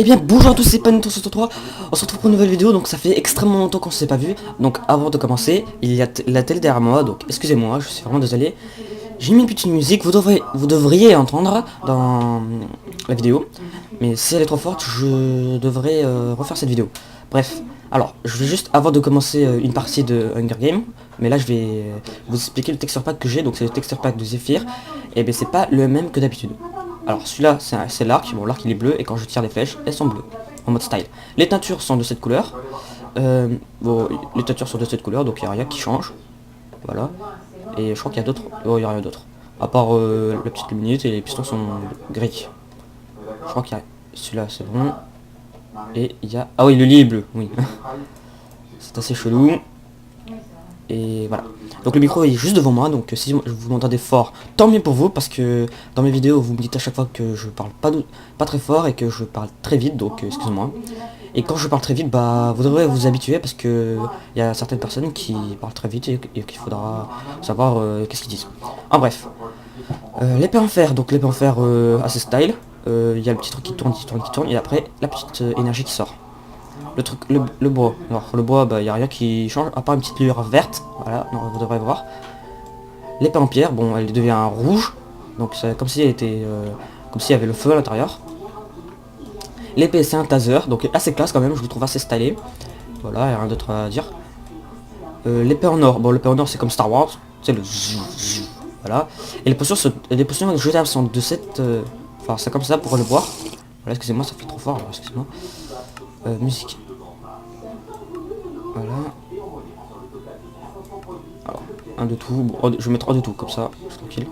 Eh bien bonjour à tous, c'est Panito63. On se retrouve pour une nouvelle vidéo, donc ça fait extrêmement longtemps qu'on ne s'est pas vu. Donc avant de commencer, il y a la télé derrière moi, donc excusez-moi, je suis vraiment désolé. J'ai mis une petite musique, vous devriez entendre dans la vidéo. Mais si elle est trop forte, je devrais refaire cette vidéo. Bref, alors je vais juste, avant de commencer une partie de Hunger Game, mais là je vais vous expliquer le texture pack que j'ai, donc c'est le texture pack de Zephyr. Et bien c'est pas le même que d'habitude. Alors celui-là c'est l'arc, bon l'arc il est bleu et quand je tire les flèches elles sont bleues, en mode style. Les teintures sont de cette couleur, bon les teintures sont de cette couleur donc il n'y a rien qui change, voilà. Et je crois qu'il y a d'autres, oh il n'y a rien d'autre. À part la petite luminite et les pistons sont gris. Je crois qu'il y a celui-là c'est bon. Et il y a, ah oui le lit est bleu, oui. C'est assez chelou. Et voilà. Donc le micro est juste devant moi, donc si vous m'entendez fort, tant mieux pour vous, parce que dans mes vidéos vous me dites à chaque fois que je parle pas très fort et que je parle très vite, donc excusez-moi. Et quand je parle très vite, bah vous devrez vous habituer parce que il y a certaines personnes qui parlent très vite et qu'il faudra savoir qu'est-ce qu'ils disent. En bref. L'épée en fer, donc l'épée en fer assez style. Il y a le petit truc qui tourne, et après la petite énergie qui sort. Le truc, le bois. Alors le bois, bah y a rien qui change, à part une petite lueur verte. Voilà, non, vous devrez voir. L'épée en pierre, bon, elle devient rouge. Donc c'est comme si elle était, comme s'il y avait le feu à l'intérieur. L'épée c'est un taser, donc assez classe quand même, je le trouve assez stylé. Voilà, y a rien d'autre à dire. L'épée en or, bon l'épée en or c'est comme Star Wars, c'est le voilà. Et les potions jetables sont de cette, enfin c'est comme ça pour le boire. Voilà, excusez-moi, ça fait trop fort, excusez-moi. Musique. Voilà. Alors, un de tout. Bon, je vais mettre 3 de tout, comme ça, je suis tranquille.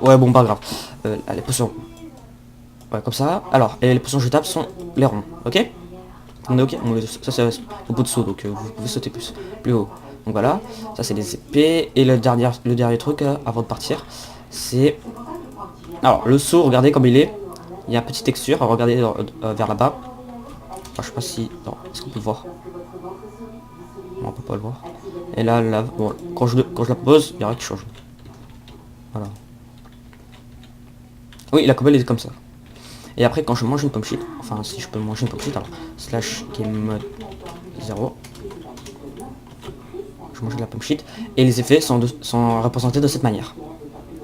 Ouais, bon, pas grave. Les potions. Ouais, comme ça. Alors, et les potions jetables sont les ronds, ok? On est ok? Ça c'est au bout de saut, donc vous pouvez sauter plus haut. Donc voilà, ça c'est les épées. Et le dernier truc, avant de partir, c'est... Alors, le saut, regardez comme il est. Il y a une petite texture, regardez vers là-bas. Enfin, je sais pas si... Non, est-ce qu'on peut le voir? Non, on peut pas le voir. Et là, bon, quand je la pose, il y a rien qui change. Voilà. Oui, la commande est comme ça. Et après, quand je mange une pomme shit, enfin, si je peux manger une pomme shit, alors, slash game mode 0. Je mange de la pomme shit. Et les effets sont représentés de cette manière.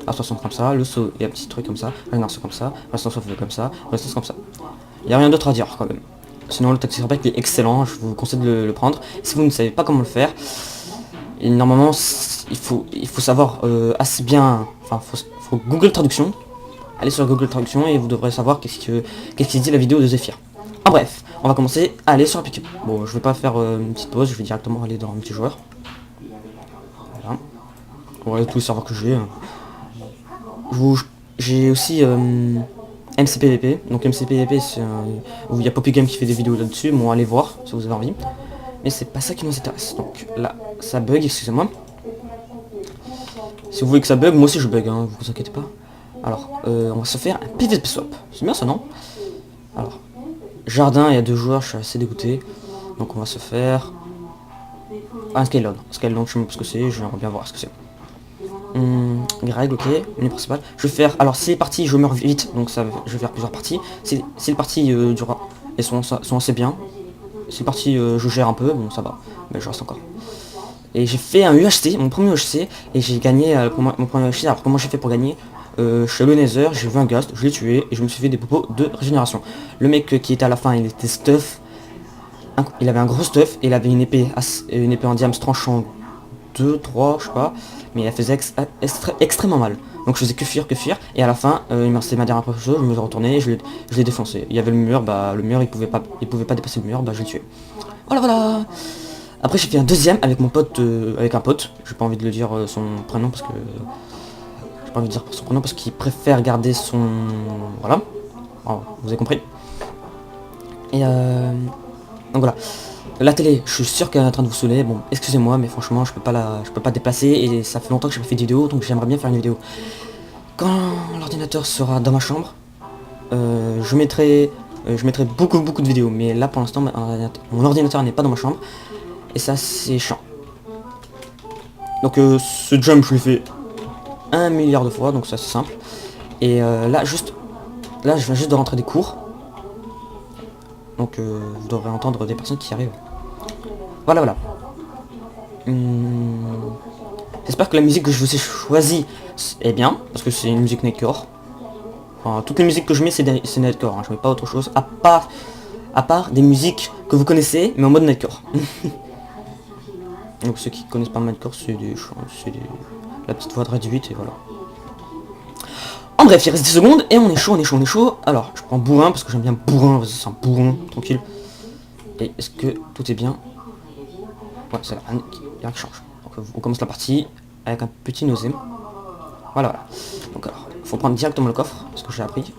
La façon comme ça, le saut, il y a un petit truc comme ça, un arceau comme ça, l'instant fait comme ça, l'instant comme ça. Il n'y a rien d'autre à dire quand même. Sinon le texture pack est excellent, je vous conseille de le prendre. Si vous ne savez pas comment le faire, et normalement il faut savoir assez bien, enfin faut Google Traduction. Allez sur Google Traduction et vous devrez savoir qu'est-ce qui dit la vidéo de Zephyr. En bref, on va commencer à aller sur la pique. Bon, je vais pas faire une petite pause, je vais directement aller dans multijoueur. Voilà. Voilà tous les serveurs que j'ai. J'ai aussi MCPVP, donc MCPVP c'est où il y a PoppyGame qui fait des vidéos là-dessus, bon allez voir si vous avez envie. Mais c'est pas ça qui nous intéresse, donc là ça bug, excusez-moi. Si vous voulez que ça bug, moi aussi je bug, hein, vous inquiétez pas. Alors, on va se faire un PVP swap, c'est bien ça non? Alors, jardin, il y a 2 joueurs, je suis assez dégoûté. Donc on va se faire un Skylord, je sais même pas ce que c'est, j'aimerais bien voir ce que c'est. Greg, ok, menu principal. Je vais faire, alors si les parties je meurs vite, donc ça, je vais faire plusieurs parties. Si les parties durent, elles sont assez bien. Si les parties je gère un peu, bon ça va, mais je reste encore. Et j'ai fait un UHC, mon premier UHC, et j'ai gagné mon premier UHC. Alors comment j'ai fait pour gagner? Je suis allé au Nether, j'ai vu un ghost, je l'ai tué, et je me suis fait des popos de régénération. Le mec qui était à la fin, il était stuff. Il avait un gros stuff, et il avait une épée en diamant tranchant 2, 3, je sais pas, mais elle faisait extrêmement mal. Donc je faisais que fuir, et à la fin, il m'a resté ma dernière chose, je me suis retourné, je l'ai défoncé. Il y avait le mur, bah le mur il pouvait pas dépasser le mur, bah je l'ai tué. Voilà. Après j'ai fait un deuxième avec mon pote, avec un pote, j'ai pas envie de le dire son prénom parce que... J'ai pas envie de dire son prénom parce qu'il préfère garder son... Voilà. Alors, vous avez compris. Et donc voilà. La télé, je suis sûr qu'elle est en train de vous saouler. Bon, excusez-moi, mais franchement, je peux pas déplacer et ça fait longtemps que j'ai pas fait de vidéo, donc j'aimerais bien faire une vidéo. Quand l'ordinateur sera dans ma chambre, je mettrai beaucoup de vidéos, mais là pour l'instant, mon ordinateur n'est pas dans ma chambre et ça c'est chiant. Donc ce jump, je l'ai fait 1 milliard de fois, donc ça c'est simple. Et là, juste là je viens juste de rentrer des cours. Donc vous devrez entendre des personnes qui arrivent. Voilà, voilà. J'espère que la musique que je vous ai choisie est bien, parce que c'est une musique Nightcore. Enfin, toutes les musiques que je mets c'est Nightcore, hein. Je mets pas autre chose, à part des musiques que vous connaissez, mais en mode Nightcore. Donc ceux qui connaissent pas Nightcore, c'est la petite voix de réduite et voilà. En bref, il reste 10 secondes et on est chaud, on est chaud, on est chaud. Alors, je prends bourrin parce que j'aime bien bourrin, c'est un bourrin, tranquille. Et est-ce que tout est bien? Ouais, ça rien qui change. Donc on commence la partie avec un petit nausée. Voilà, voilà. Donc alors, faut prendre directement le coffre, ce que j'ai appris.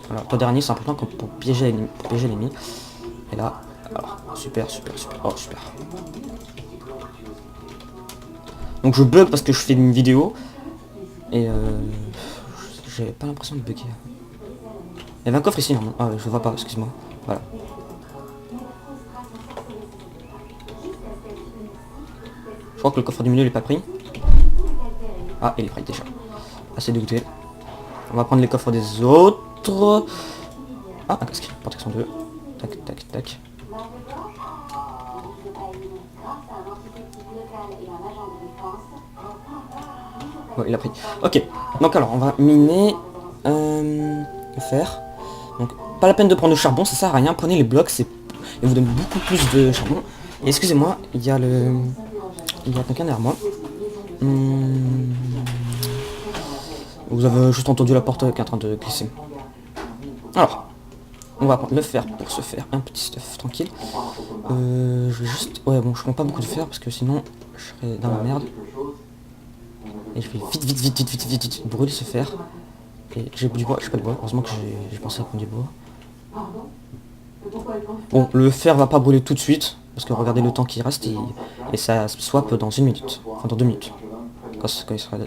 Alors, toi dernier, c'est important pour piéger l'ennemi. Et là, alors, super, super, super. Oh, super. Donc je bug parce que je fais une vidéo. Et j'ai pas l'impression de bugger. Il y avait un coffre ici, normalement. Ah, je vois pas, excuse-moi. Voilà. Je crois que le coffre du milieu n'est pas pris. Ah, il est pris déjà. Assez dégoûté. On va prendre les coffres des autres. Ah, un casque. Protection 2. Tac, tac, tac. Ouais, il a pris. Ok. Donc alors, on va miner le fer. Donc, pas la peine de prendre le charbon, ça sert à rien. Prenez les blocs, et vous donne beaucoup plus de charbon. Et excusez-moi, il y a quelqu'un derrière moi. Vous avez juste entendu la porte qui est en train de glisser. Alors, on va prendre le fer pour se faire un petit stuff tranquille. Je vais juste... Ouais, bon, je prends pas beaucoup de fer parce que sinon, je serais dans la merde. Et je vais vite brûler ce fer. Et j'ai du bois, j'ai pas de bois. Heureusement que j'ai pensé à prendre du bois. Bon, le fer va pas brûler tout de suite. Parce que regardez le temps qui reste et ça swap dans 1 minute. Enfin, dans 2 minutes. Quand il sera là.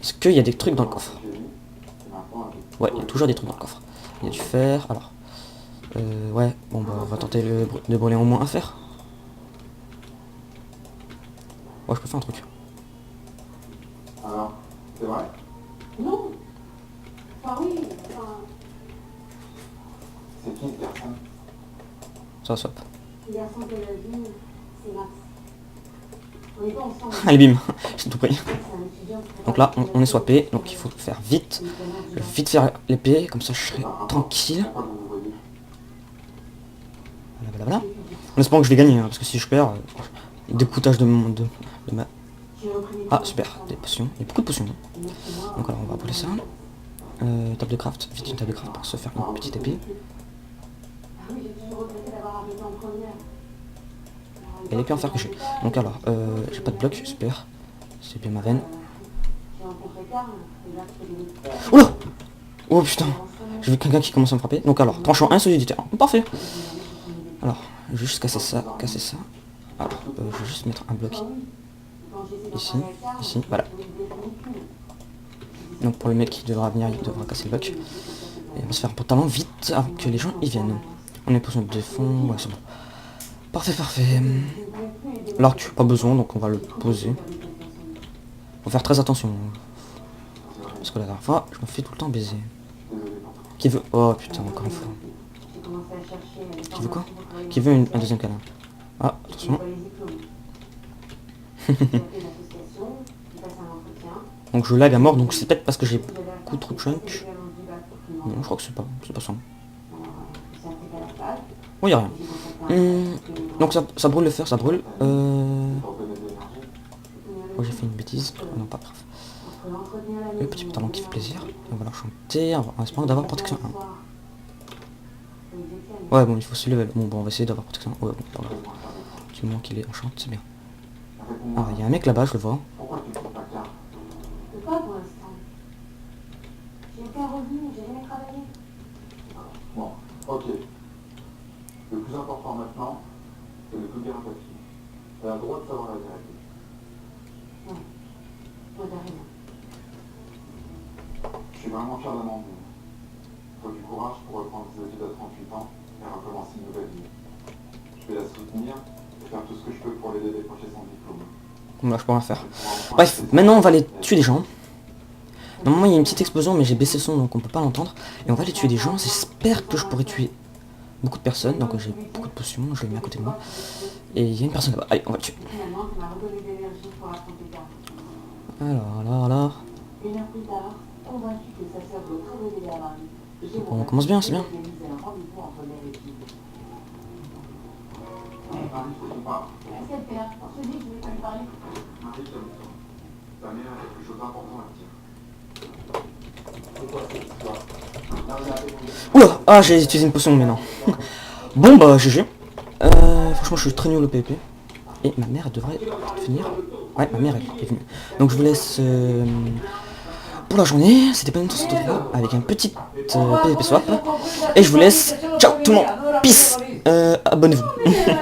Est-ce qu'il y a des trucs dans le coffre? Ouais, il y a toujours des trucs dans le coffre. Il y a du fer, alors. Ouais, bon bah on va tenter de brûler au moins un fer. Ouais, je peux faire un truc. Alors, c'est vrai? Non. Enfin oui, enfin... C'est qui ce garçon? Ça swap. Le garçon que la vie, c'est Max. On n'est pas ensemble. Allez bim, j'ai tout pris. Donc là, on est swappé, donc il faut faire vite. Vite faire l'épée, comme ça je serai tranquille. Voilà. En espérant que je vais gagner, hein, parce que si je perds, découtage de ma... Ah super, des potions, il y a beaucoup de potions. Donc alors on va brûler ça. Table de craft, vite une table de craft pour se faire une petite épée. Et l'épée en fer que j'ai. Donc alors, j'ai pas de bloc, super. C'est bien ma veine. Oula! Oh putain! J'ai vu quelqu'un qui commence à me frapper. Donc alors, tranchant 1 soliditaire. Parfait! Alors, je vais juste casser ça, Alors, je vais juste mettre un bloc ici, voilà. Donc pour le mec qui devra venir, il devra casser le bloc. Et on va se faire un pantalon vite avant que les gens y viennent. On est position de défense, ouais c'est bon. Parfait. L'arc, pas besoin, donc on va le poser. Faut faire très attention. Parce que la dernière fois, je me fais tout le temps baiser. Qui veut... Oh putain, encore une fois. Qui veut quoi? Qui veut un deuxième câlin? Ah, attention. Donc je lag à mort, donc c'est peut-être parce que j'ai beaucoup trop de chunk. Non, je crois que c'est pas ça. Oh, y'a rien. Donc ça brûle le fer, ça brûle. Oh, j'ai fait une bêtise. Oh, non, pas grave. Le petit pantalon qui fait plaisir. On va l'enchanter, on espère d'avoir protection 1. Ouais, bon, il faut se level. Bon, on va essayer d'avoir protection 1. Ouais, bon, pas grave. Du moment qu'il est enchanté, c'est bien. Ah, il y a un mec là-bas, je le vois. Pas pour l'instant. J'ai aucun revenu, j'ai jamais travaillé. Bon, ok. Le plus important maintenant, c'est de tout dire à ta fille. Elle a le droit de savoir la vérité. Non, moi de rien. Je suis vraiment fier d'Amandine. Il faut du courage pour reprendre ses études à 38 ans et recommencer une nouvelle vie. Je vais la soutenir et faire tout ce que je peux pour l'aider à décrocher son diplôme. Bon, là, je peux rien faire. Bref, maintenant on va aller tuer des gens. Normalement il y a une petite explosion mais j'ai baissé le son donc on peut pas l'entendre. Et on va aller tuer des gens, j'espère que je pourrai tuer beaucoup de personnes. Donc j'ai beaucoup de potions, je les mets à côté de moi. Et il y a une personne là-bas, allez on va le tuer. Finalement, ça m'a redonné de l'énergie pour affronter ta Alors. Une heure plus tard, convaincu que sa sœur doit travailler à Paris, On commence bien, c'est bien. un rendez-vous entre mère et fille. Marie, je te parle. Qu'est-ce qu'elle fait là? On se dit que je vais pas lui parler. Marie, calme-toi. Ta mère a quelque chose d'important à te dire. C'est quoi cette histoire? Oula, ah j'ai utilisé une potion mais non. Bon bah GG. Franchement je suis très nul au PvP. Et ma mère devrait finir. Ouais ma mère elle est venue. Donc je vous laisse pour la journée. C'était pas une tour avec un petit PvP swap. Et je vous laisse. Ciao tout le monde. Peace. Abonnez-vous.